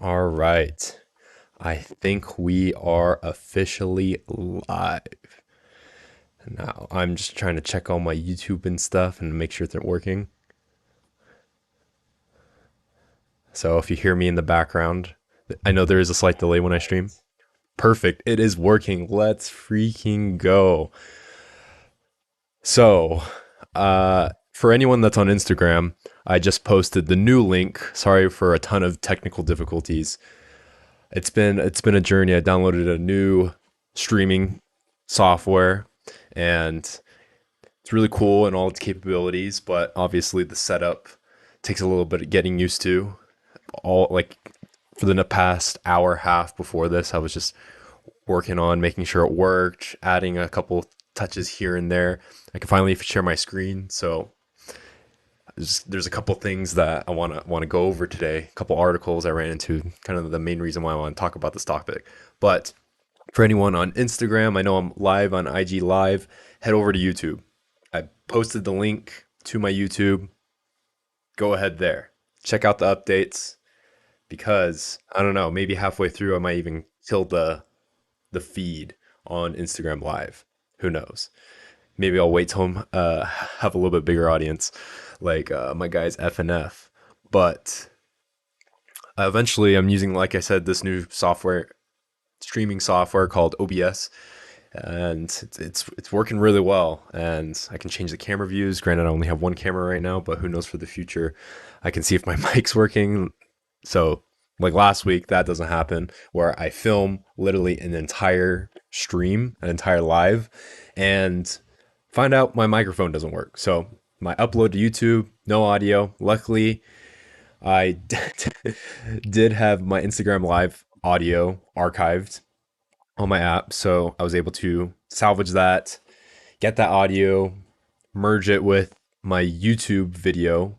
All right. I think we are officially live. Now, I'm just trying to check all my YouTube and stuff and make sure they're working. So if you hear me in the background, I know there is a slight delay when I stream. Perfect. It is working. Let's freaking go. So, for anyone that's on Instagram, I just posted the new link. Sorry for a ton of technical difficulties. It's been a journey. I downloaded a new streaming software and it's really cool and all its capabilities, but obviously the setup takes a little bit of getting used to. All like for the past hour half before this, I was just working on making sure it worked, adding a couple touches here and there. I can finally share my screen, so there's a couple things that I want to go over today. A couple articles I ran into, kind of the main reason why I want to talk about this topic. But for anyone on Instagram, I know I'm live on IG Live. Head over to YouTube. I posted the link to my YouTube. Go ahead there. Check out the updates because I don't know, maybe halfway through I might even kill the feed on Instagram Live. Who knows? Maybe I'll wait till I'm have a little bit bigger audience, like my guys F and F. But eventually, I'm using, like I said, this new software, streaming software called OBS, and it's working really well. And I can change the camera views. Granted, I only have one camera right now, but who knows for the future? I can see if my mic's working. So, like last week, that doesn't happen where I film literally an entire stream, an entire live, and find out my microphone doesn't work. So my upload to YouTube, no audio. Luckily, I did have my Instagram live audio archived on my app. So I was able to salvage that, get that audio, merge it with my YouTube video,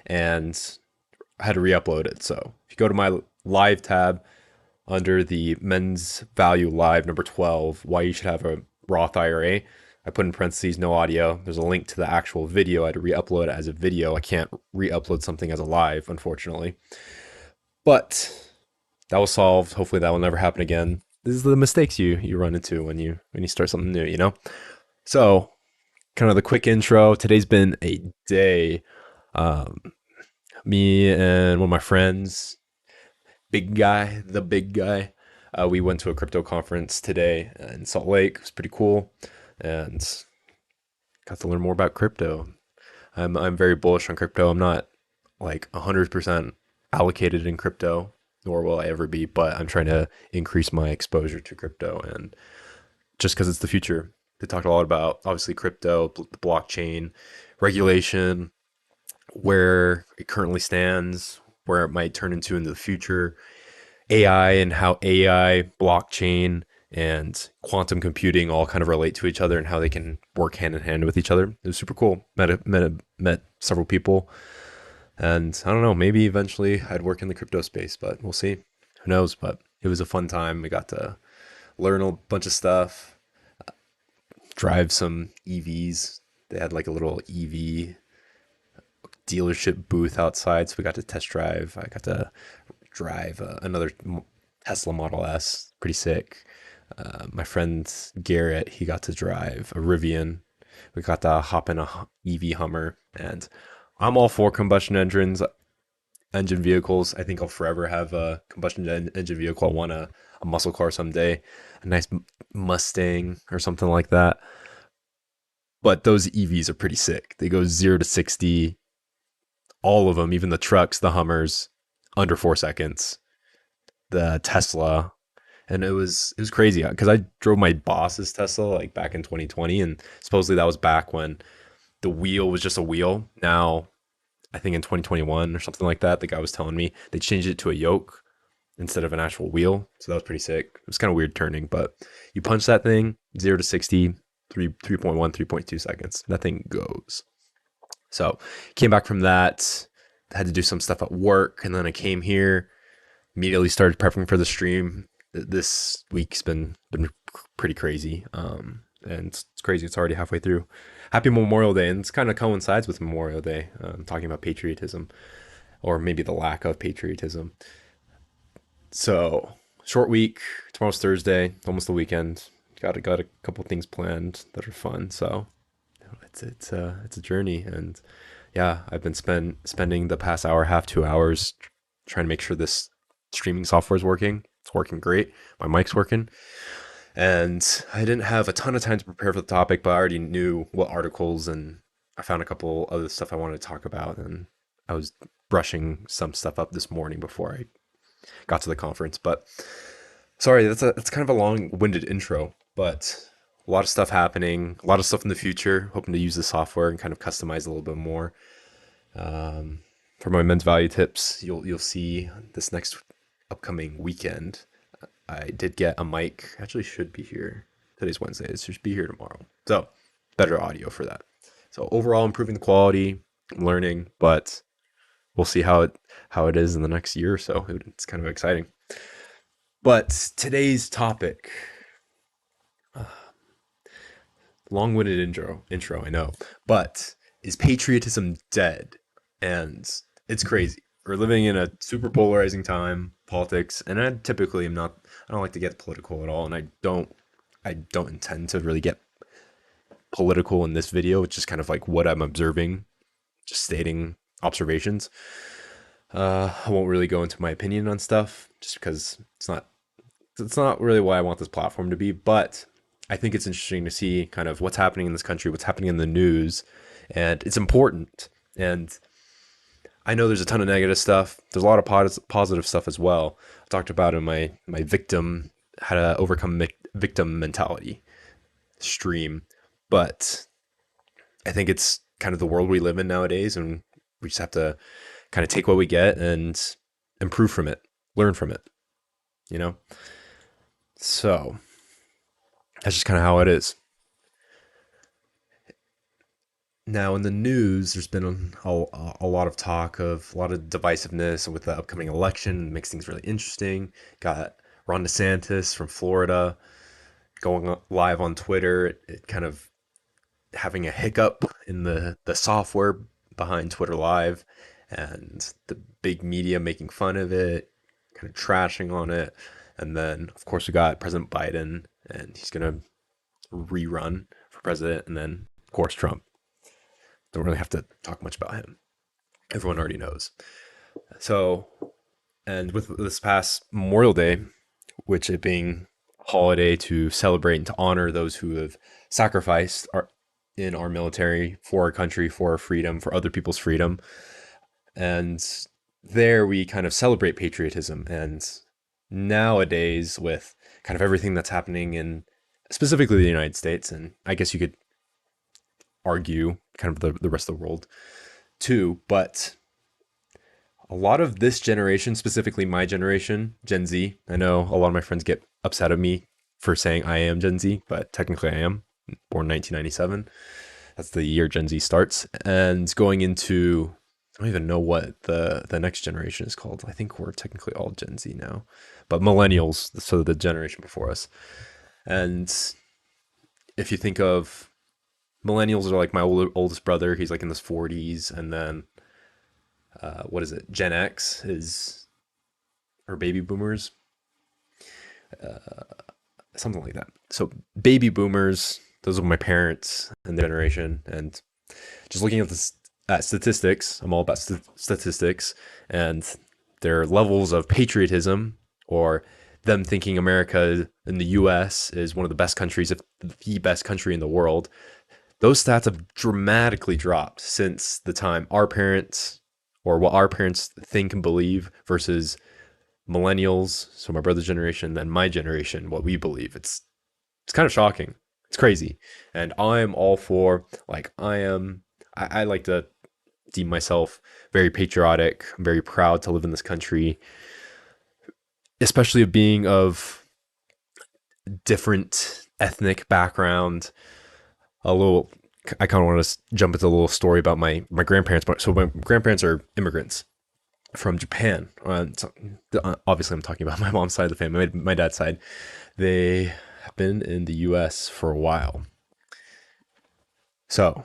and I had to re-upload it. So if you go to my live tab under the men's value live number 12, why you should have a Roth IRA, I put in parentheses, no audio. There's a link to the actual video. I had to re-upload it as a video. I can't re-upload something as a live, unfortunately. But that was solved. Hopefully that will never happen again. This is the mistakes you run into when you start something new, you know? So kind of the quick intro. Today's been a day. Um, Me and one of my friends, the big guy, we went to a crypto conference today in Salt Lake. It was pretty cool and got to learn more about crypto. I'm very bullish on crypto. I'm not like 100% allocated in crypto, nor will I ever be, but I'm trying to increase my exposure to crypto and just because it's the future. They talked a lot about obviously crypto, the blockchain, regulation, where it currently stands, where it might turn into in the future, AI and how AI, blockchain, and quantum computing all kind of relate to each other and how they can work hand in hand with each other. It was super cool. Met several people, and I don't know, maybe eventually I'd work in the crypto space, but we'll see. Who knows? But it was a fun time. We got to learn a bunch of stuff, drive some EVs. They had like a little EV dealership booth outside, so we got to test drive. I got to drive another Tesla Model S, pretty sick. My friend Garrett, he got to drive a Rivian. We got to hop in a EV Hummer, and I'm all for engine vehicles. I think I'll forever have a engine vehicle. I want a muscle car someday, a nice Mustang or something like that. But those EVs are pretty sick. They go 0 to 60, all of them, even the trucks, the Hummers, under 4 seconds. The Tesla, and it was crazy because I drove my boss's Tesla like back in 2020, and supposedly that was back when the wheel was just a wheel. Now, I think in 2021 or something like that, the guy was telling me they changed it to a yoke instead of an actual wheel. So that was pretty sick. It was kind of weird turning, but you punch that thing 0 to 60, 3.1, 3.2 seconds. That thing goes. So came back from that, had to do some stuff at work, and then I came here, immediately started prepping for the stream. This week's been pretty crazy, and it's crazy. It's already halfway through. Happy Memorial Day, and this kind of coincides with Memorial Day. Talking about patriotism, or maybe the lack of patriotism. So short week. Tomorrow's Thursday, almost the weekend. Got a couple things planned that are fun. So it's a journey, and yeah, I've been spending the past hour, half 2 hours, trying to make sure this streaming software is working. It's working great. My mic's working, and I didn't have a ton of time to prepare for the topic, but I already knew what articles, and I found a couple other stuff I wanted to talk about, and I was brushing some stuff up this morning before I got to the conference. But sorry, that's kind of a long-winded intro, but a lot of stuff happening, a lot of stuff in the future. Hoping to use the software and kind of customize a little bit more. Um, for my men's value tips, you'll see this next upcoming weekend. I did get a mic. Actually, should be here. Today's Wednesday. It should be here tomorrow. So better audio for that. So overall, improving the quality, learning, but we'll see how it is in the next year or so. It's kind of exciting. But today's topic, long-winded intro, I know, but is patriotism dead? And it's crazy. We're living in a super polarizing time, politics, and I typically am not. I don't like to get political at all, and I don't intend to really get political in this video. It's just kind of like what I'm observing, just stating observations. I won't really go into my opinion on stuff, just because it's not really what I want this platform to be, but I think it's interesting to see kind of what's happening in this country, what's happening in the news, and it's important. And I know there's a ton of negative stuff. There's a lot of positive stuff as well. I talked about in my victim how to overcome victim mentality stream, but I think it's kind of the world we live in nowadays, and we just have to kind of take what we get and improve from it, learn from it, you know. So that's just kind of how it is. Now, in the news, there's been a lot of talk of a lot of divisiveness with the upcoming election. It makes things really interesting. Got Ron DeSantis from Florida going live on Twitter. It kind of having a hiccup in the software behind Twitter Live, and the big media making fun of it, kind of trashing on it. And then, of course, we got President Biden, and he's going to rerun for president. And then, of course, Trump. Don't really have to talk much about him. Everyone already knows. So, and with this past Memorial Day, which it being a holiday to celebrate and to honor those who have sacrificed in our military for our country, for our freedom, for other people's freedom. And there we kind of celebrate patriotism. And nowadays, with kind of everything that's happening in specifically the United States, and I guess you could argue kind of the rest of the world too, but a lot of this generation, specifically my generation, Gen Z, I know a lot of my friends get upset at me for saying I am Gen Z, but technically I am born 1997. That's the year Gen Z starts, and going into, I don't even know what the next generation is called. I think we're technically all Gen Z now, but millennials, so the generation before us. And if you think of millennials are like my oldest brother, he's like in his 40s, and then what is it? Gen X is, or baby boomers, something like that. So baby boomers, those are my parents and their generation, and just looking at this at statistics, I'm all about statistics and their levels of patriotism, or them thinking America in the U.S. is one of the best countries, if the best country in the world. Those stats have dramatically dropped since the time our parents, or what our parents think and believe, versus millennials, so my brother's generation, then my generation, what we believe. It's kind of shocking. It's crazy. And I'm all for, like, I like to deem myself very patriotic. I'm very proud to live in this country, especially of being of different ethnic background. A little, I kind of want to jump into a little story about my grandparents. So my grandparents are immigrants from Japan. So obviously, I'm talking about my mom's side of the family. My dad's side, they have been in the U.S. for a while. So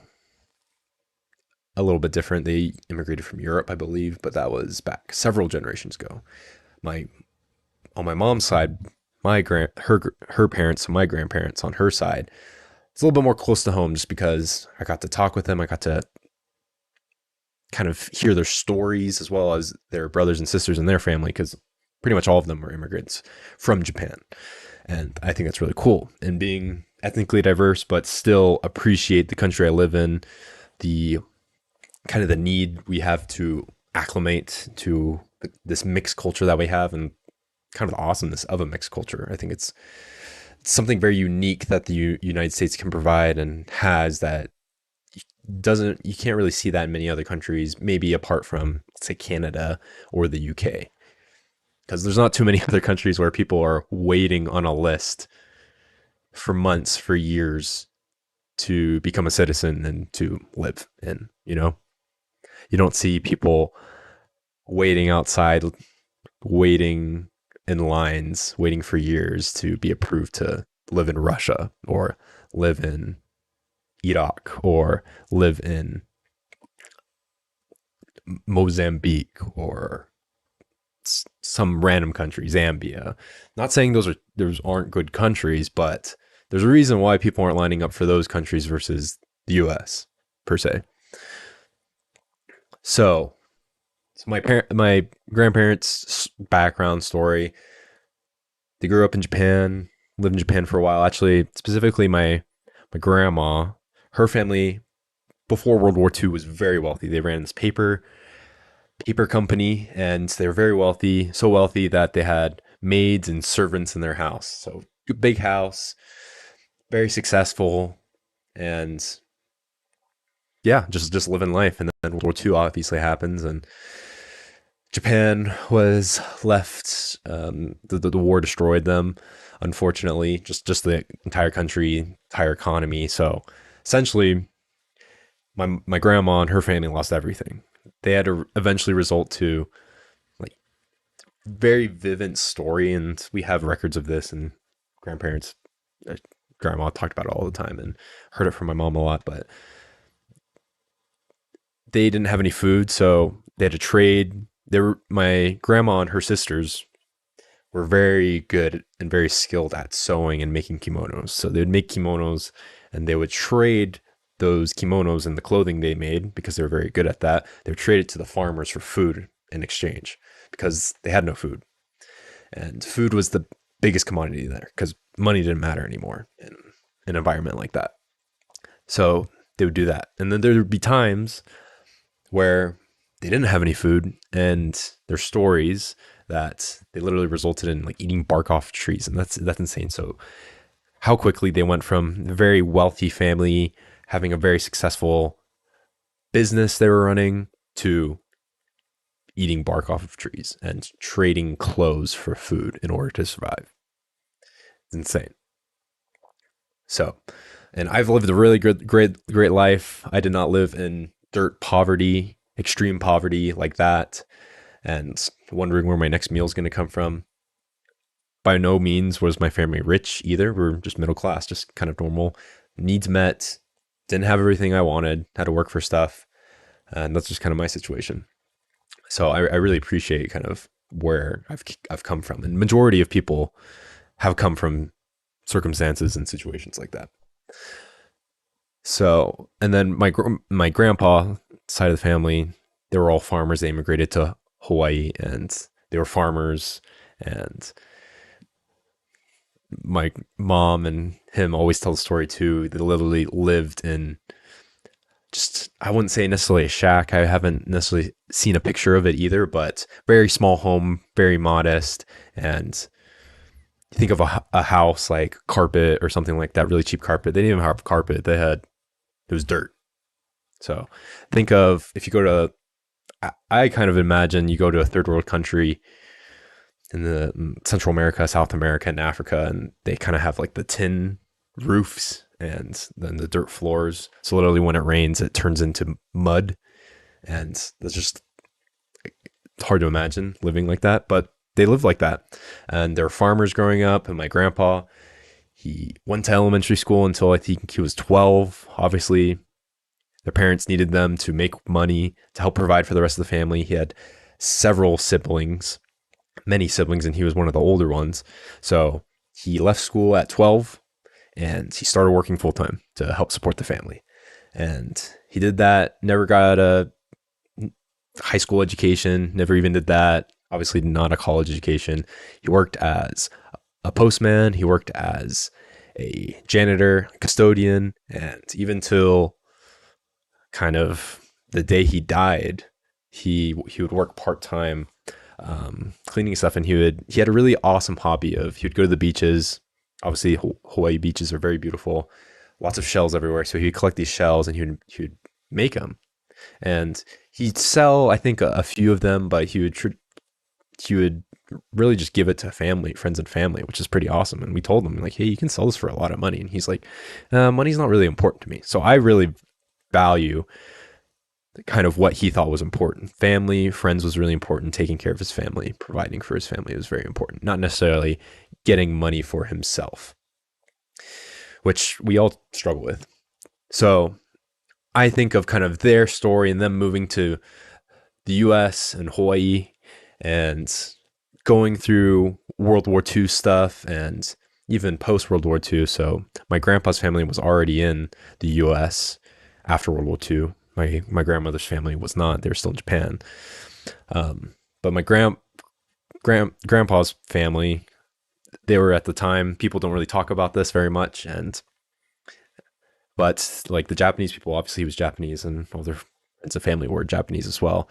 a little bit different. They immigrated from Europe, I believe, but that was back several generations ago. My on my mom's side, her parents, my grandparents on her side, it's a little bit more close to home just because I got to talk with them. I got to kind of hear their stories as well as their brothers and sisters and their family because pretty much all of them were immigrants from Japan. And I think that's really cool. And being ethnically diverse, but still appreciate the country I live in, the kind of the need we have to acclimate to this mixed culture that we have and kind of the awesomeness of a mixed culture. I think it's something very unique that the United States can provide and has that doesn't you can't really see that in many other countries, maybe apart from say Canada or the UK. Because there's not too many other countries where people are waiting on a list for months, for years to become a citizen and to live in, you know? You don't see people waiting outside, waiting in lines, waiting for years to be approved to live in Russia or live in Iraq or live in Mozambique or some random country, Zambia. Not saying those aren't good countries, but there's a reason why people aren't lining up for those countries versus the US per se. So my grandparents' background story. They grew up in Japan, lived in Japan for a while. Actually, specifically my grandma, her family before World War II was very wealthy. They ran this paper company, and they were very wealthy, so wealthy that they had maids and servants in their house. So big house, very successful, and yeah, just living life. And then World War II obviously happens, and Japan was left. The war destroyed them, unfortunately. Just the entire country, entire economy. So essentially, my grandma and her family lost everything. They had to eventually resort to like very vivid story, and we have records of this. And grandparents, uh, grandma talked about it all the time, and heard it from my mom a lot. But they didn't have any food, so they had to trade. My grandma and her sisters were very good and very skilled at sewing and making kimonos. So they would make kimonos and they would trade those kimonos and the clothing they made because they were very good at that. They would trade it to the farmers for food in exchange because they had no food. And food was the biggest commodity there because money didn't matter anymore in an environment like that. So they would do that. And then there would be times where they didn't have any food and their stories that they literally resulted in like eating bark off trees. And that's insane. So how quickly they went from a very wealthy family having a very successful business they were running to eating bark off of trees and trading clothes for food in order to survive. It's insane. So, and I've lived a really good, great life. I did not live in dirt poverty, extreme poverty like that, and wondering where my next meal is going to come from. By no means was my family rich either. We were just middle class, just kind of normal, needs met. Didn't have everything I wanted. Had to work for stuff, and that's just kind of my situation. So I really appreciate kind of where I've come from, and majority of people have come from circumstances and situations like that. So, and then my grandpa side of the family, they were all farmers. They immigrated to Hawaii, and they were farmers. And my mom and him always tell the story too. They literally lived in just, I wouldn't say necessarily a shack. I haven't necessarily seen a picture of it either, but very small home, very modest. And you think of a house like carpet or something like that, really cheap carpet. They didn't even have carpet. It was dirt. So think of if you go to, I kind of imagine you go to a third world country in the Central America, South America, and Africa, and they kind of have like the tin roofs and then the dirt floors. So literally when it rains, it turns into mud. And that's just, it's hard to imagine living like that, but they live like that. And they're farmers growing up. And my grandpa, he went to elementary school until I think he was 12. Obviously, their parents needed them to make money to help provide for the rest of the family. He had several siblings, many siblings, and he was one of the older ones. So he left school at 12 and he started working full time to help support the family. And he did that, never got a high school education, never even did that. Obviously, not a college education. He worked as a postman, he worked as a janitor, custodian, and even till kind of the day he died, he would work part time cleaning stuff, and he had a really awesome hobby of he would go to the beaches. Obviously, Hawaii beaches are very beautiful, lots of shells everywhere. So he would collect these shells and he would make them, and he'd sell I think a few of them, but he would really just give it to family, friends and family, which is pretty awesome. And we told him like, hey, you can sell this for a lot of money, and he's like, money's not really important to me. So I really value kind of what he thought was important. Family, friends was really important. Taking care of his family, providing for his family was very important. Not necessarily getting money for himself, which we all struggle with. So I think of kind of their story and them moving to the US and Hawaii and going through World War II stuff and even post World War II. So my grandpa's family was already in the US after World War II. My grandmother's family was not; they were still in Japan. But my grandpa's family, they were at the time. People don't really talk about this very much, but like the Japanese people, obviously he was Japanese, and all their friends and family were Japanese as well.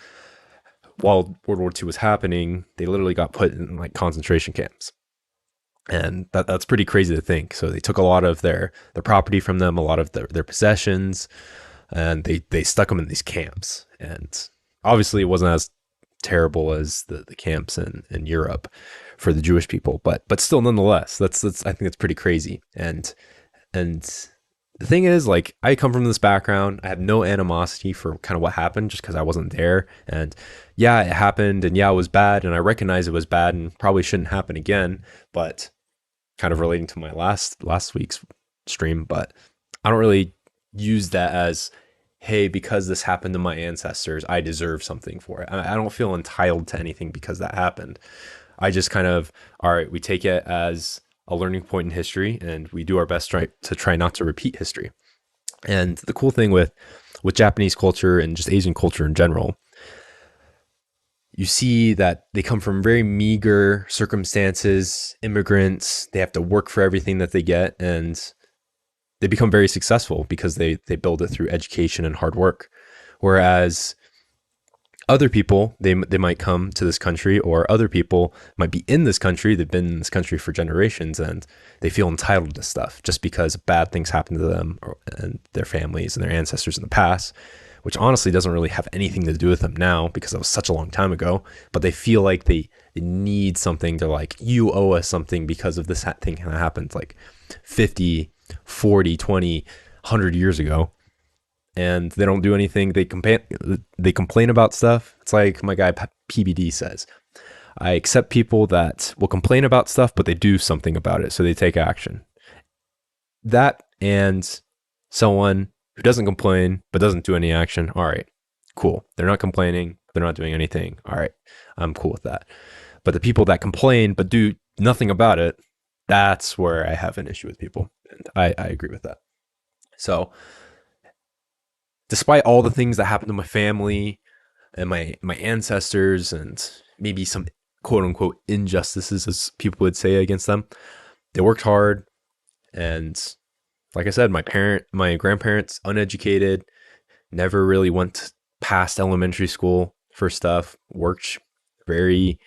While World War II was happening, they literally got put in like concentration camps, and that's pretty crazy to think. So they took a lot of their property from them, a lot of their possessions, and they stuck them in these camps. And obviously it wasn't as terrible as the camps in Europe for the Jewish people, but still nonetheless, that's I think that's pretty crazy. And the thing is, like, I come from this background. I have no animosity for kind of what happened just because I wasn't there. And yeah, it happened, and yeah, it was bad, and I recognize it was bad and probably shouldn't happen again. But kind of relating to my last week's stream, but I don't really use that as, hey, because this happened to my ancestors, I deserve something for it. I don't feel entitled to anything because that happened. I just kind of, all right, we take it as a learning point in history, and we do our best to try not to repeat history. And the cool thing with Japanese culture and just Asian culture in general, you see that they come from very meager circumstances, immigrants, they have to work for everything that they get, and they become very successful because they build it through education and hard work. Whereas other people, they might come to this country, or other people might be in this country, they've been in this country for generations, and they feel entitled to stuff just because bad things happen to them and their families and their ancestors in the past, which honestly doesn't really have anything to do with them now because it was such a long time ago. But they feel like they need something to, like, you owe us something because of this thing that happened like 50, 40, 20, 100 years ago. And they don't do anything. They complain about stuff. It's like my guy PBD says, I accept people that will complain about stuff, but they do something about it. So they take action. That and someone who doesn't complain, but doesn't do any action. All right, cool. They're not complaining. They're not doing anything. All right, I'm cool with that. But the people that complain, but do nothing about it, that's where I have an issue with people. And I agree with that. So despite all the things that happened to my family and my ancestors, and maybe some quote unquote injustices, as people would say, against them, they worked hard. And like I said, my grandparents, uneducated, never really went past elementary school for stuff, worked very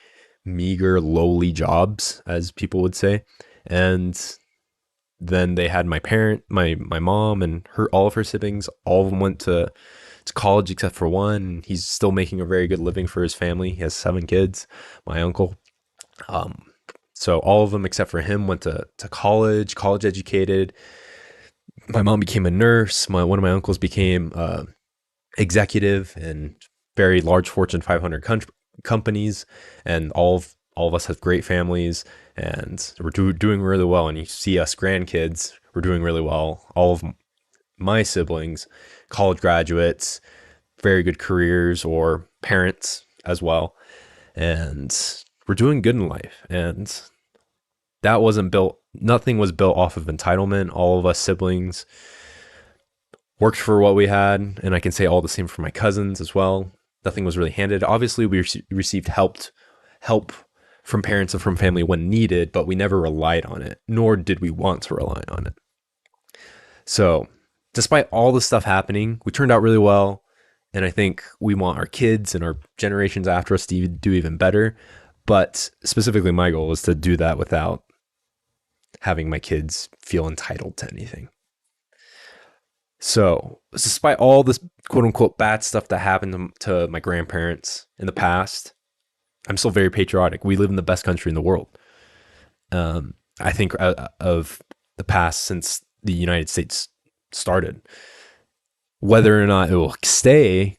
meager, lowly jobs, as people would say. And then they had my mom and all of her siblings. All of them went to college except for one. He's still making a very good living for his family. He has 7 kids, my uncle. So all of them except for him went to college educated. My mom became a nurse. One of my uncles became executive in very large Fortune 500 companies, and all of us have great families, and we're doing really well. And you see us grandkids, we're doing really well. All of my siblings, college graduates, very good careers, or parents as well. And we're doing good in life. And that wasn't built, nothing was built off of entitlement. All of us siblings worked for what we had. And I can say all the same for my cousins as well. Nothing was really handed. Obviously, we received help from parents and from family when needed, but we never relied on it, nor did we want to rely on it. So, despite all this stuff happening, we turned out really well. And I think we want our kids and our generations after us to do even better. But specifically, my goal is to do that without having my kids feel entitled to anything. So, despite all this quote unquote bad stuff that happened to my grandparents in the past, I'm still very patriotic. We live in the best country in the world. I think of the past since the United States started. Whether or not it will stay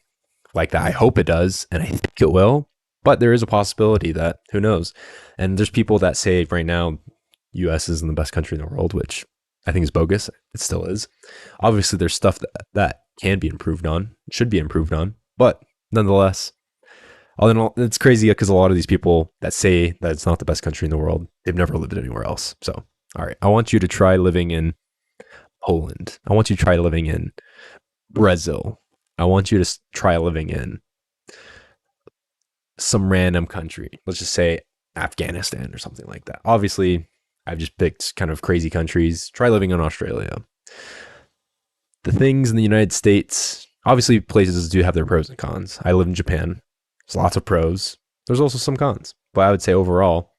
like that, I hope it does, and I think it will. But there is a possibility that, who knows? And there's people that say right now, U.S. isn't the best country in the world, which I think is bogus. It still is. Obviously, there's stuff that can be improved on, should be improved on, but nonetheless, it's crazy because a lot of these people that say that it's not the best country in the world, they've never lived anywhere else. So, all right, I want you to try living in Poland. I want you to try living in Brazil. I want you to try living in some random country. Let's just say Afghanistan or something like that. Obviously, I've just picked kind of crazy countries. Try living in Australia. The things in the United States, obviously places do have their pros and cons. I live in Japan. There's lots of pros. There's also some cons. But I would say overall,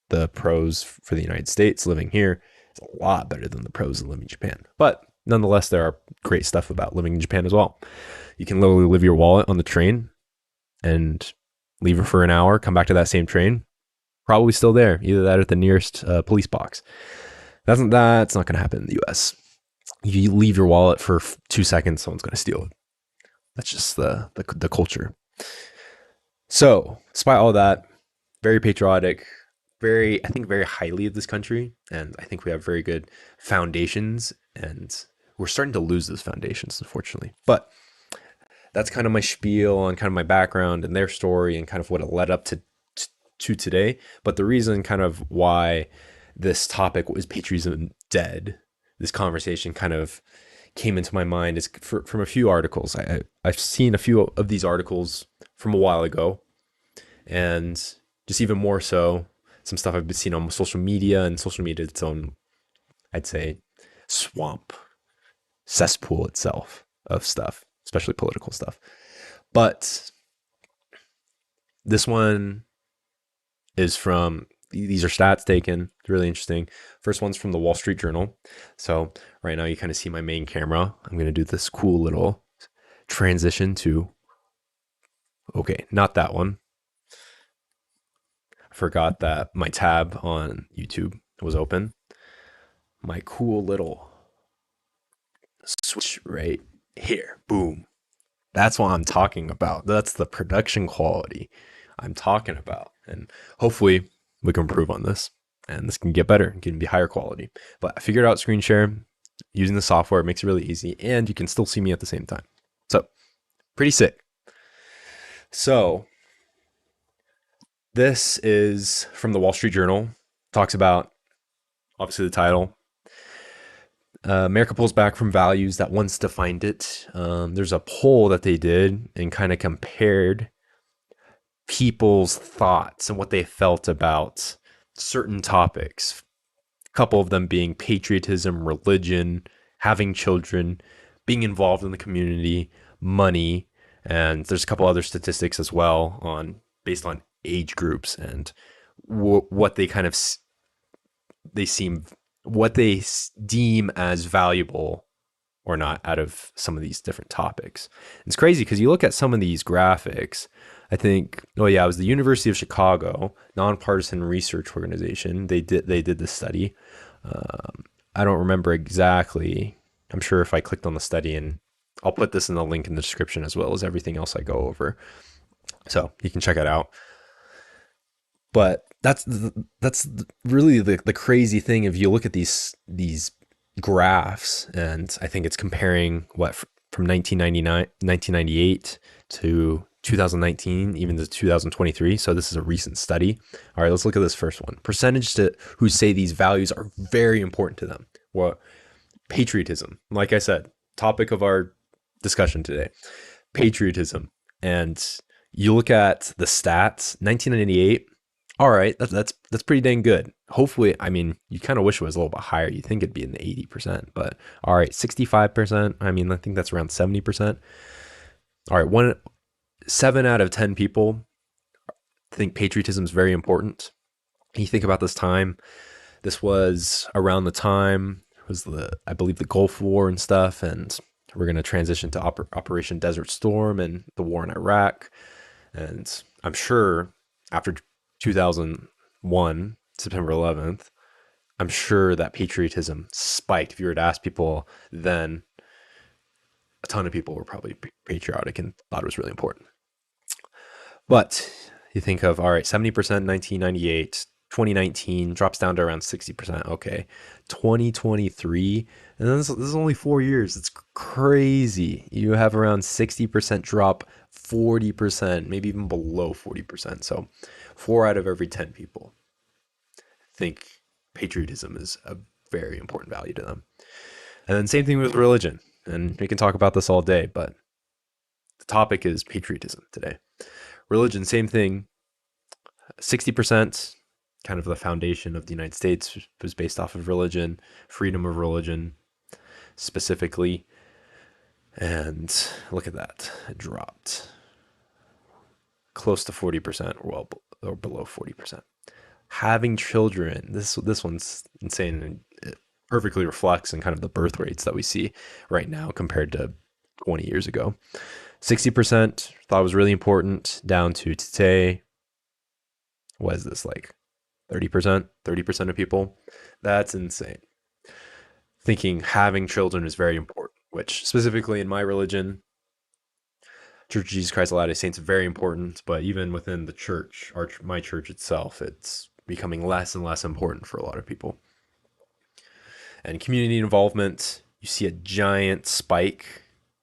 the pros for the United States living here is a lot better than the pros of living in Japan. But nonetheless, there are great stuff about living in Japan as well. You can literally leave your wallet on the train and leave it for an hour, come back to that same train, probably still there, either that or at the nearest police box. That's not going to happen in the US. You leave your wallet for 2 seconds, someone's going to steal it. That's just the culture. So, despite all that, very patriotic, I think very highly of this country, and I think we have very good foundations, and we're starting to lose those foundations, unfortunately. But that's kind of my spiel on kind of my background and their story and kind of what it led up to today. But the reason kind of why this topic was Patriotism Dead, this conversation kind of came into my mind is from a few articles. I've seen a few of these articles from a while ago, and just even more so, some stuff I've been seeing on social media, and social media its own, I'd say, swamp, cesspool itself of stuff, especially political stuff. But this one is from, these are stats taken. It's really interesting. First one's from the Wall Street Journal. So right now you kind of see my main camera. I'm going to do this cool little transition to, okay, not that one. I forgot that my tab on YouTube was open. My cool little switch right here. Boom. That's what I'm talking about. That's the production quality I'm talking about. And hopefully we can improve on this and this can get better and can be higher quality. But I figured out screen share using the software. It makes it really easy and you can still see me at the same time. So pretty sick. So this is from the Wall Street Journal. Talks about, obviously the title, America pulls back from values that once defined it. There's a poll that they did and kind of compared people's thoughts and what they felt about certain topics. A couple of them being patriotism, religion, having children, being involved in the community, money, and there's a couple other statistics as well on based on age groups and what they kind of what they deem as valuable or not out of some of these different topics. It's crazy because you look at some of these graphics. I think, oh yeah, it was the University of Chicago, nonpartisan research organization. They did this study. I don't remember exactly. I'm sure if I clicked on the study, and I'll put this in the link in the description as well as everything else I go over, so you can check it out. But that's really the crazy thing. If you look at these graphs, and I think it's comparing what from 1998 to 2019 even to 2023. So this is a recent study. All right, let's look at this first one. Percentage to who say these values are very important to them. Well, patriotism, like I said, topic of our discussion today. Patriotism. And you look at the stats, 1998. All right, that's pretty dang good. Hopefully, I mean, you kind of wish it was a little bit higher. You think it'd be in the 80%, but all right, 65%. I mean, I think that's around 70%. All right, 7 out of 10 people think patriotism is very important. You think about this time. This was around the time it was I believe the Gulf War and stuff, and we're going to transition to Operation Desert Storm and the war in Iraq. And I'm sure after 2001, September 11th, I'm sure that patriotism spiked. If you were to ask people then, a ton of people were probably patriotic and thought it was really important. But you think of, all right, 70% 1998, 2019 drops down to around 60%. Okay. 2023, and this is only 4 years. It's crazy. You have around 60% drop, 40%, maybe even below 40%. So 4 out of every 10 people think patriotism is a very important value to them. And then same thing with religion. And we can talk about this all day, but the topic is patriotism today. Religion, same thing. 60%, kind of the foundation of the United States, was based off of religion, freedom of religion specifically. And look at that. It dropped close to 40% or below 40%. Having children, this one's insane, and it perfectly reflects in kind of the birth rates that we see right now compared to 20 years ago. 60% thought it was really important, down to today, what is this, like 30%? 30% of people? That's insane. Thinking having children is very important, which specifically in my religion, Church of Jesus Christ of Latter-day Saints, is very important, but even within the church, my church itself, it's becoming less and less important for a lot of people. And community involvement, you see a giant spike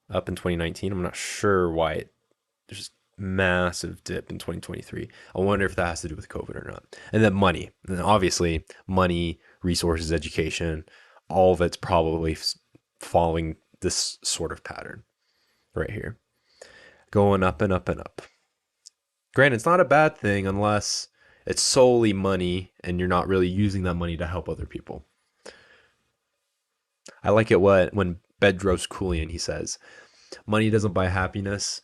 up in 2019. I'm not sure why there's just massive dip in 2023. I wonder if that has to do with COVID or not. And then money. And obviously, money, resources, education, all of it's probably following this sort of pattern right here. Going up and up and up. Granted, it's not a bad thing unless it's solely money and you're not really using that money to help other people. I like it when Bedros Keuilian, he says, money doesn't buy happiness.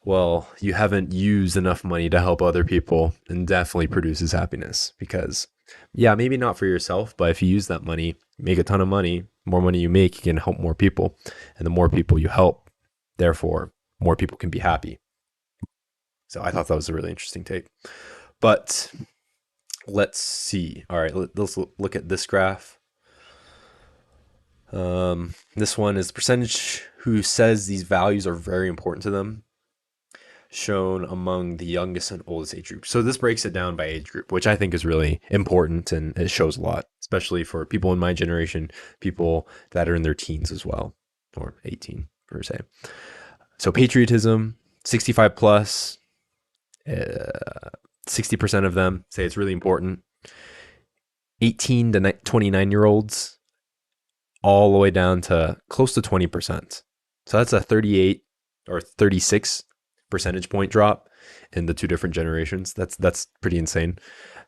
Well, you haven't used enough money to help other people, and definitely produces happiness. Because, yeah, maybe not for yourself, but if you use that money, make a ton of money, more money you make, you can help more people. And the more people you help, therefore, more people can be happy. So I thought that was a really interesting take. But let's see. All right, let's look at this graph. This one is the percentage who says these values are very important to them, shown among the youngest and oldest age group. So this breaks it down by age group, which I think is really important, and it shows a lot, especially for people in my generation, people that are in their teens as well, or 18 per se. So patriotism, 65 plus, 60% of them say it's really important. 18 to 29-year-olds, all the way down to close to 20%. So that's a 38 or 36 percentage point drop in the two different generations. That's pretty insane.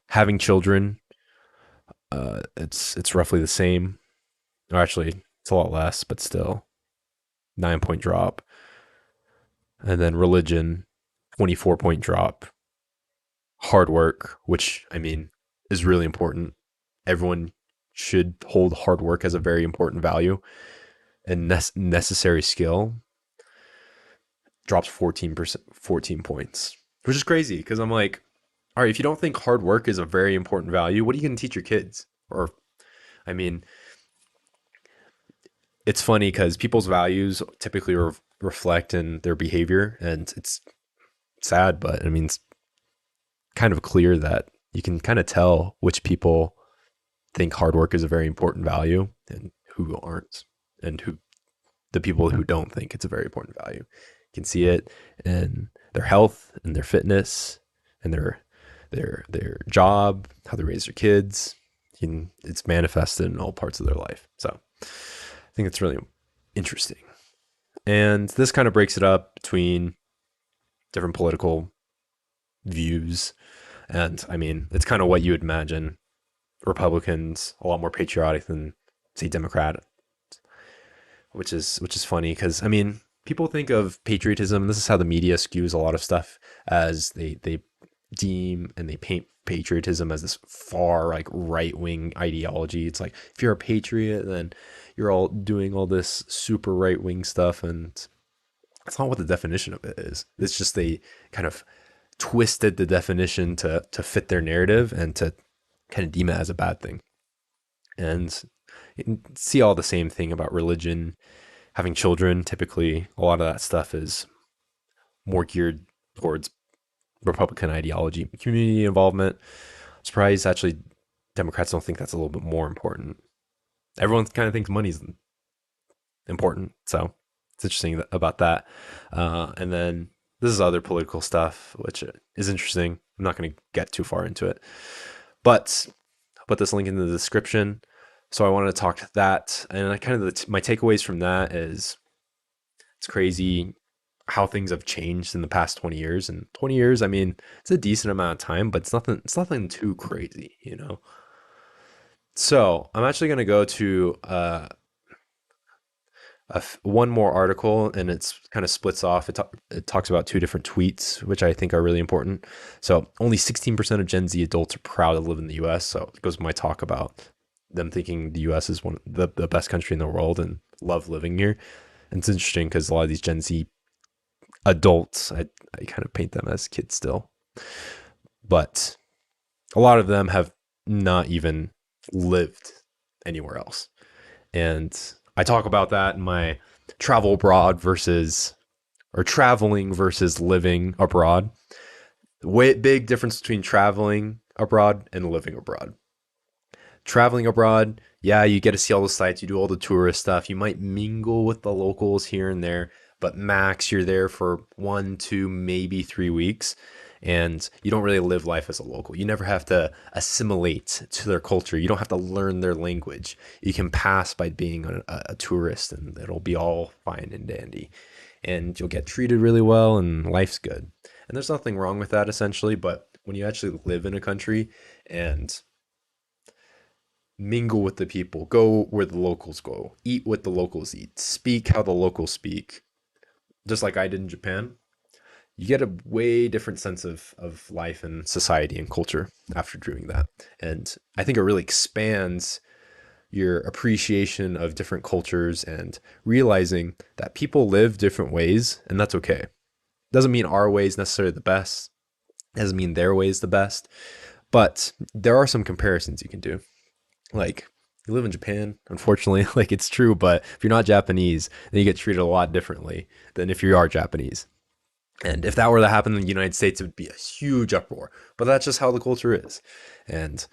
Having children, it's roughly the same. Or actually, it's a lot less, but still, 9-point drop. And then religion, 24-point drop. Hard work, which I mean is really important. Everyone should hold hard work as a very important value and necessary skill. Drops 14 points, which is crazy, because I'm like, all right, if you don't think hard work is a very important value, what are you going to teach your kids? Or, I mean, it's funny because people's values typically reflect in their behavior, and it's sad, but I mean, it's kind of clear that you can kind of tell which people think hard work is a very important value and who aren't, and who the people who don't think it's a very important value. You can see it in their health and their fitness and their job, how they raise their kids. It's manifested in all parts of their life. So I think it's really interesting. And this kind of breaks it up between different political views. And I mean, it's kind of what you would imagine. Republicans a lot more patriotic than, say, Democrat, which is funny because I mean, people think of patriotism. This is how the media skews a lot of stuff, as they deem and they paint patriotism as this far like right wing ideology. It's like if you're a patriot, then you're all doing all this super right wing stuff, and that's not what the definition of it is. It's just they kind of twisted the definition to fit their narrative and to kind of deem it as a bad thing. And you can see all the same thing about religion, having children. Typically, a lot of that stuff is more geared towards Republican ideology, community involvement. I'm surprised actually Democrats don't think that's a little bit more important. Everyone kind of thinks money's important, so it's interesting about that. And then this is other political stuff, which is interesting. I'm not going to get too far into it, but I'll put this link in the description. So I wanted to talk to that, and I kind of my takeaways from that is it's crazy how things have changed in the past 20 years. And 20 years, I mean, it's a decent amount of time, but it's nothing too crazy, you know. So I'm actually going to go to one more article, and it's kind of splits off. It talks about two different tweets, which I think are really important. So only 16% of Gen Z adults are proud to live in the U.S. So it goes with my talk about them thinking the U.S. is one of the best country in the world and love living here. And it's interesting because a lot of these Gen Z adults, I kind of paint them as kids still, but a lot of them have not even lived anywhere else. And I talk about that in my travel abroad versus, or traveling versus living abroad. Big difference between traveling abroad and living abroad. Traveling abroad, yeah, you get to see all the sites, you do all the tourist stuff, you might mingle with the locals here and there, but max you're there for 1, 2, maybe 3 weeks, and you don't really live life as a local. You never have to assimilate to their culture. You don't have to learn their language. You can pass by being a tourist, and it'll be all fine and dandy, and you'll get treated really well, and life's good. And there's nothing wrong with that, essentially. But when you actually live in a country and mingle with the people, go where the locals go, eat what the locals eat, speak how the locals speak, just like I did in Japan, you get a way different sense of life and society and culture after doing that. And I think it really expands your appreciation of different cultures and realizing that people live different ways, and that's okay. Doesn't mean our way is necessarily the best, doesn't mean their way is the best, but there are some comparisons you can do. Like, you live in Japan, unfortunately, like it's true, but if you're not Japanese, then you get treated a lot differently than if you are Japanese. And if that were to happen in the United States, it would be a huge uproar. But that's just how the culture is. And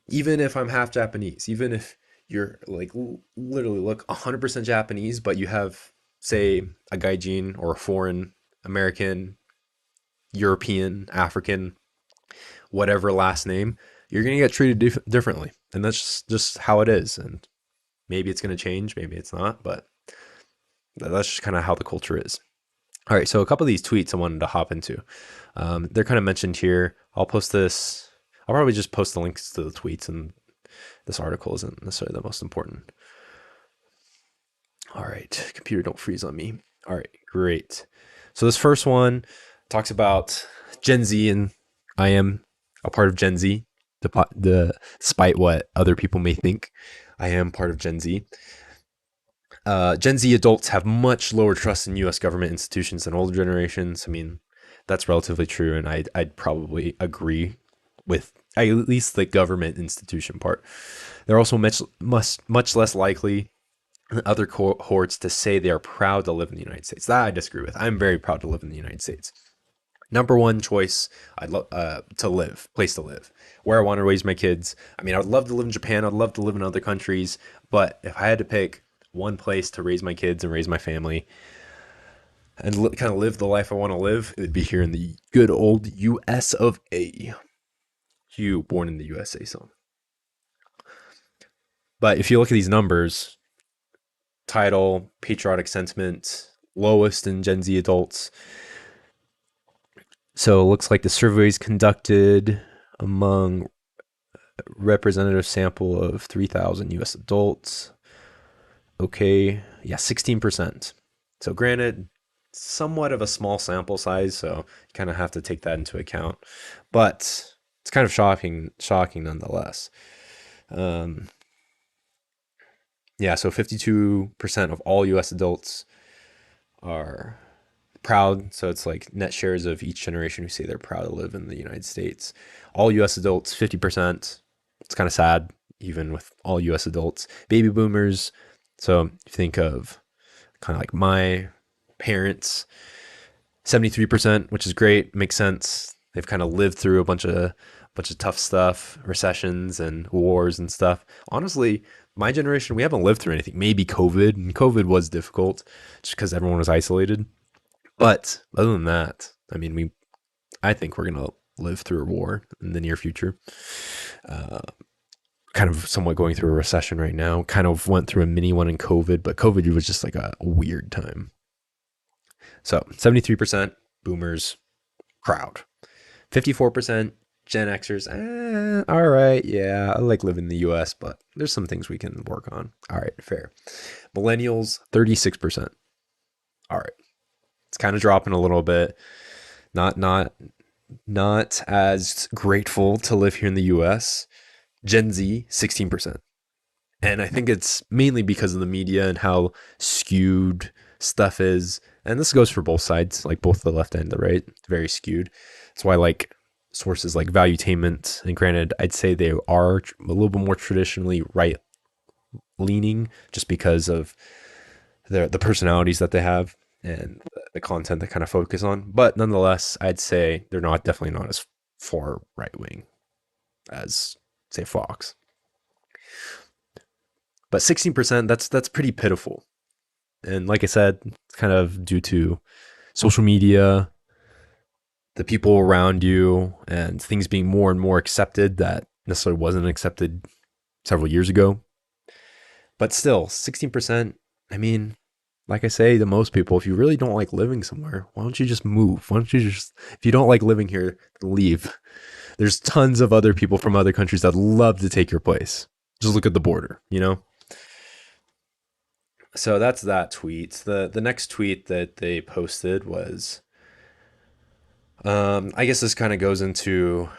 even if I'm half Japanese, even if you're like literally look 100% Japanese, but you have, say, a gaijin or a foreign American, European, African, whatever last name, you're going to get treated differently. And that's just how it is. And maybe it's going to change, maybe it's not, but that's just kind of how the culture is. All right, so a couple of these tweets I wanted to hop into. They're kind of mentioned here. I'll post this. I'll probably just post the links to the tweets, and this article isn't necessarily the most important. All right, computer, don't freeze on me. All right, great. So this first one talks about Gen Z, and I am a part of Gen Z, despite what other people may think. I am part of Gen Z. Gen Z adults have much lower trust in U.S. government institutions than older generations. I mean, that's relatively true, and I'd probably agree with at least the government institution part. They're also much less likely than other cohorts to say they are proud to live in the United States. That I disagree with. I'm very proud to live in the United States. Number one choice, I'd love place to live, where I want to raise my kids. I mean, I would love to live in Japan. I'd love to live in other countries, but if I had to pick one place to raise my kids and raise my family, and kind of live the life I want to live, it would be here in the good old US of A. You born in the USA, so. But if you look at these numbers, title, patriotic sentiment, lowest in Gen Z adults. So it looks like the survey is conducted among a representative sample of 3,000 US adults. Okay, yeah, 16%. So granted, somewhat of a small sample size, so you kind of have to take that into account. But it's kind of shocking nonetheless. Um, yeah, so 52% of all US adults are proud. So it's like net shares of each generation who say they're proud to live in the United States. All US adults, 50%. It's kind of sad, even with all US adults. Baby boomers. So you think of kind of like my parents, 73%, which is great, makes sense. They've kind of lived through a bunch of tough stuff, recessions and wars and stuff. Honestly, my generation, we haven't lived through anything. Maybe COVID, and COVID was difficult just because everyone was isolated. But other than that, I mean, I think we're gonna live through a war in the near future. Uh, Kind of somewhat going through a recession right now. Kind of went through a mini one in COVID, but COVID was just like a weird time. So 73% boomers crowd, 54% Gen Xers. All right, yeah, I like living in the U.S., but there's some things we can work on. All right, fair. Millennials, 36%. All right, it's kind of dropping a little bit. Not as grateful to live here in the US. Gen Z, 16%. And I think it's mainly because of the media and how skewed stuff is. And this goes for both sides, like both the left and the right. It's very skewed. That's why like sources like Valuetainment, and granted, I'd say they are a little bit more traditionally right leaning just because of the personalities that they have and the content they kind of focus on. But nonetheless, I'd say they're not definitely not as far right wing as say Fox. But 16%, that's pretty pitiful. And like I said, it's kind of due to social media, the people around you, and things being more and more accepted that necessarily wasn't accepted several years ago. But still, 16%, I mean, like I say to most people, if you really don't like living somewhere, why don't you just move? Why don't you just, if you don't like living here, leave? There's tons of other people from other countries that love to take your place. Just look at the border, you know? So that's that tweet. The next tweet that they posted was I guess this kind of goes into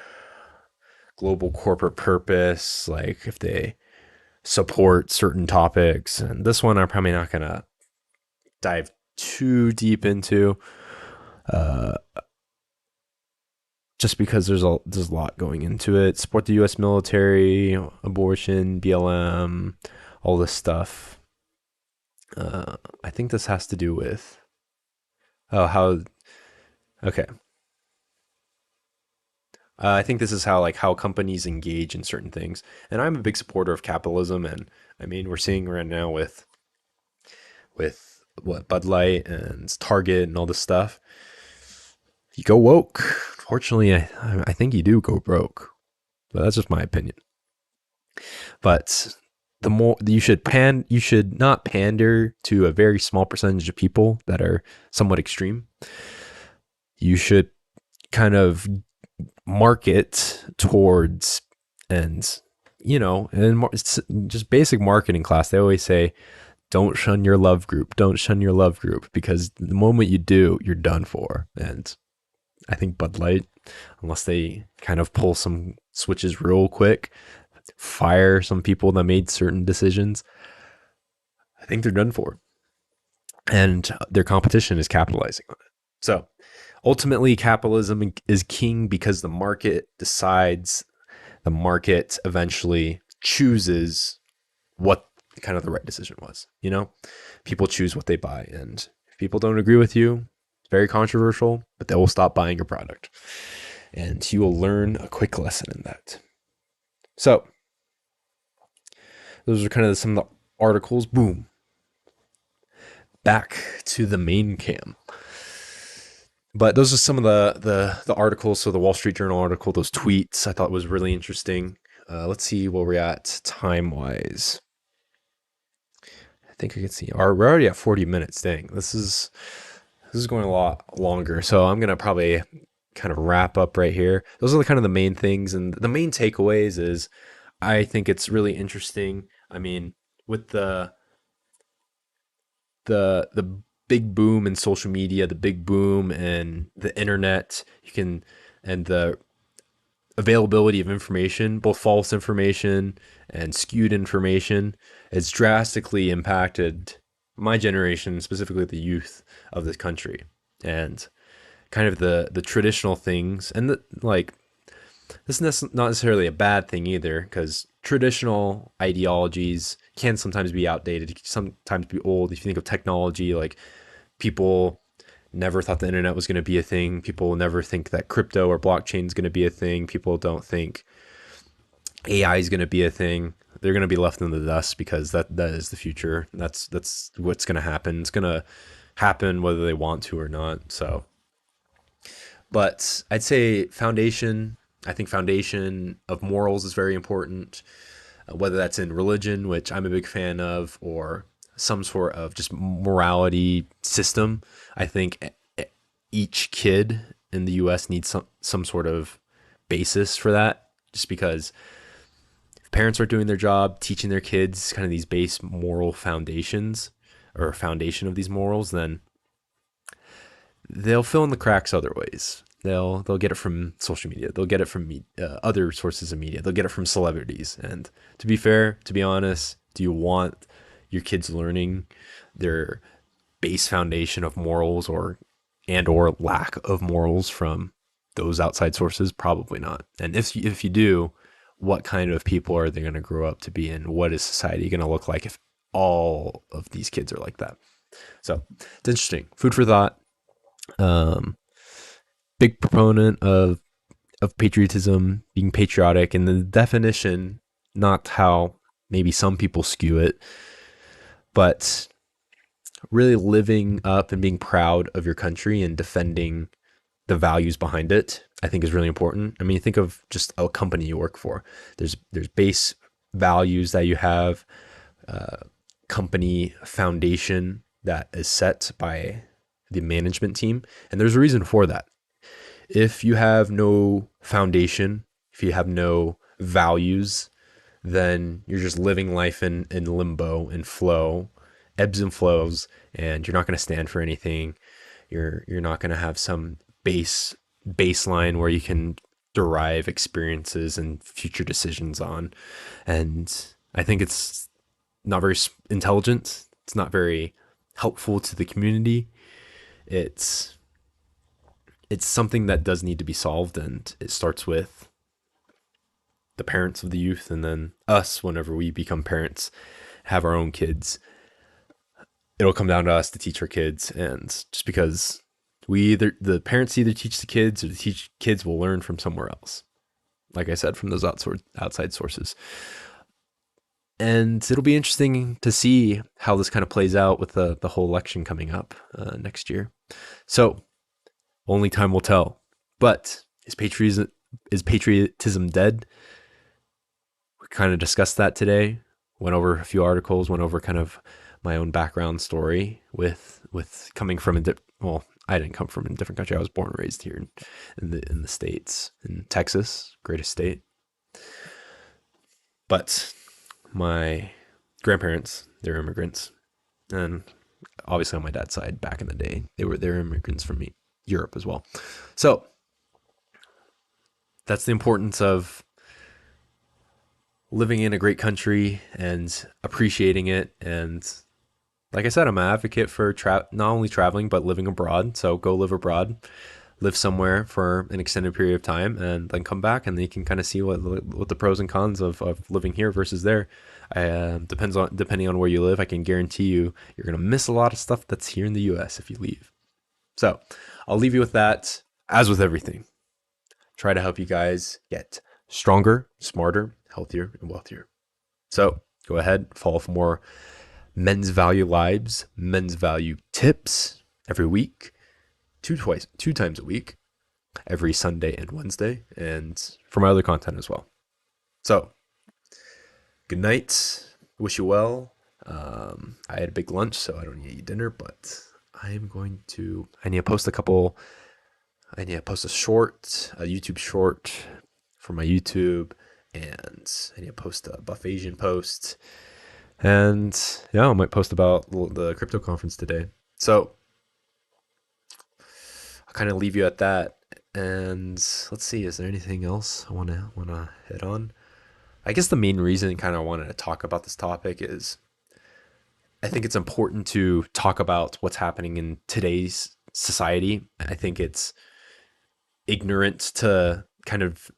global corporate purpose, like if they support certain topics. And this one I'm probably not gonna dive too deep into. Uh, just because there's a lot going into it. Support the U.S. military, abortion, BLM, all this stuff. I think this has to do with how okay. I think this is how how companies engage in certain things, and I'm a big supporter of capitalism. And I mean, we're seeing right now with what Bud Light and Target and all this stuff. You go woke. Fortunately, I think you do go broke. But that's just my opinion. But the more you should not pander to a very small percentage of people that are somewhat extreme. You should kind of market towards and it's just basic marketing class. They always say, don't shun your love group, don't shun your love group, because the moment you do, you're done for. And I think Bud Light, unless they kind of pull some switches real quick, fire some people that made certain decisions, I think they're done for. And their competition is capitalizing on it. So ultimately, capitalism is king because the market decides, the market eventually chooses what kind of the right decision was. People choose what they buy. And if people don't agree with you, it's very controversial, but they will stop buying your product. And you will learn a quick lesson in that. So those are kind of some of the articles. Boom. Back to the main cam. But those are some of the articles. So the Wall Street Journal article, those tweets, I thought was really interesting. Let's see where we're at time wise. I think I can see. We're already at 40 minutes. Dang, this is going a lot longer. So I'm gonna probably kind of wrap up right here. Those are the kind of the main things, and the main takeaways is I think it's really interesting. I mean, with the big boom in social media, the big boom and the internet, you can and the availability of information, both false information and skewed information, has drastically impacted my generation, specifically the youth of this country. And kind of the traditional things and this is not necessarily a bad thing either, because traditional ideologies can sometimes be outdated, can sometimes be old. If you think of technology, like people never thought the internet was going to be a thing. People never think that crypto or blockchain is going to be a thing. People don't think AI is going to be a thing. They're going to be left in the dust because that is the future. That's what's going to happen. It's going to happen whether they want to or not. So, but I'd say foundation. I think foundation of morals is very important, whether that's in religion, which I'm a big fan of, or some sort of just morality system. I think each kid in the US needs some sort of basis for that, just because if parents are doing their job, teaching their kids kind of these base moral foundations or foundation of these morals, then they'll fill in the cracks other ways. They'll get it from social media. They'll get it from other sources of media. They'll get it from celebrities. And to be fair, to be honest, do you want your kids learning their base foundation of morals or lack of morals from those outside sources? Probably not. And if you do, what kind of people are they going to grow up to be, and what is society going to look like if all of these kids are like that? So it's interesting. Food for thought. Um, Big proponent of patriotism, being patriotic, and the definition, not how maybe some people skew it, but really living up and being proud of your country and defending the values behind it, I think is really important. I mean, think of just a company you work for. There's base values that you have, company foundation that is set by the management team, and there's a reason for that. If you have no foundation, if you have no values, then you're just living life in limbo and flow, ebbs and flows, and you're not going to stand for anything. You're not going to have some baseline where you can derive experiences and future decisions on. And I think it's not very intelligent. It's not very helpful to the community. It's something that does need to be solved, and it starts with the parents of the youth, and then us whenever we become parents, have our own kids. It'll come down to us to teach our kids, and just because the parents either teach the kids, or the kids will learn from somewhere else. Like I said, from those outside sources. And it'll be interesting to see how this kind of plays out with the whole election coming up next year. So only time will tell. But is patriotism dead? We kind of discussed that today. Went over a few articles. Went over kind of my own background story with coming from I didn't come from a different country. I was born and raised here in the States, in Texas, greatest state. But my grandparents, they're immigrants, and obviously on my dad's side, back in the day, they're immigrants from Europe as well. So that's the importance of living in a great country and appreciating it. And like I said, I'm an advocate for not only traveling but living abroad. So go live abroad, live somewhere for an extended period of time, and then come back, and then you can kind of see what the pros and cons of living here versus there. Depending on where you live, I can guarantee you're gonna miss a lot of stuff that's here in the U.S. if you leave. So I'll leave you with that. As with everything, try to help you guys get stronger, smarter, healthier, and wealthier. So go ahead, follow for more Men's Value Lives, Men's Value Tips every week. two times a week, every Sunday and Wednesday, and for my other content as well. So, good night. Wish you well. I had a big lunch, so I don't need to eat dinner, but I need to post a couple. I need to post a YouTube short for my YouTube, and I need to post a Buff Asian post. And yeah, I might post about the crypto conference today. So I'll kind of leave you at that. And let's see, is there anything else I wanna hit on? I guess the main reason kind of wanted to talk about this topic is I think it's important to talk about what's happening in today's society. I think it's ignorant to kind of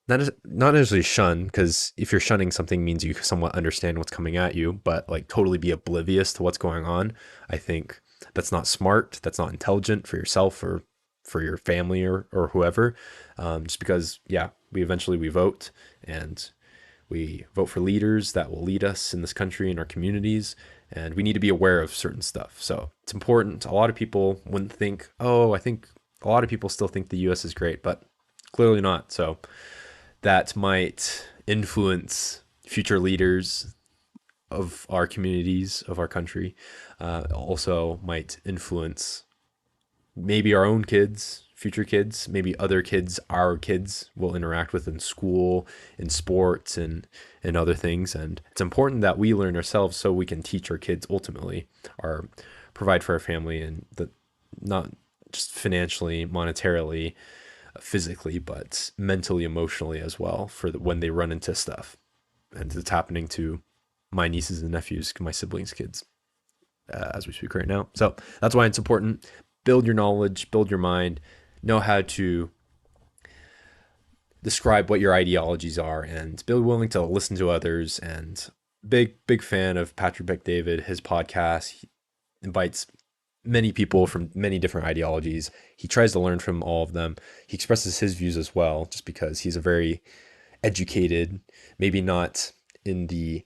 not necessarily shun, because if you're shunning something means you somewhat understand what's coming at you, but like totally be oblivious to what's going on. I think that's not smart. That's not intelligent for yourself or for your family or whoever. Just because, yeah, we vote, and we vote for leaders that will lead us in this country and our communities, and we need to be aware of certain stuff. So it's important. A lot of people wouldn't think, oh, I think a lot of people still think the US is great, but clearly not. So that might influence future leaders of our communities, of our country. Also might influence maybe our own kids, future kids, maybe other kids our kids will interact with in school, in sports, and other things. And it's important that we learn ourselves so we can teach our kids ultimately, or provide for our family, and the not just financially, monetarily, physically, but mentally, emotionally as well, for when they run into stuff. And it's happening to my nieces and nephews, my siblings' kids, as we speak right now. So that's why it's important. Build your knowledge, build your mind, know how to describe what your ideologies are, and be willing to listen to others. And big fan of Patrick David, his podcast. He invites many people from many different ideologies. He tries to learn from all of them. He expresses his views as well, just because he's a very educated, maybe not in the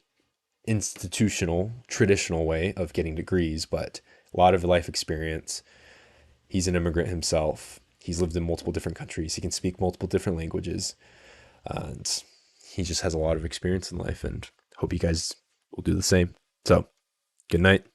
institutional, traditional way of getting degrees, but a lot of life experience. He's an immigrant himself. He's lived in multiple different countries. He can speak multiple different languages. And he just has a lot of experience in life, and hope you guys will do the same. So, good night.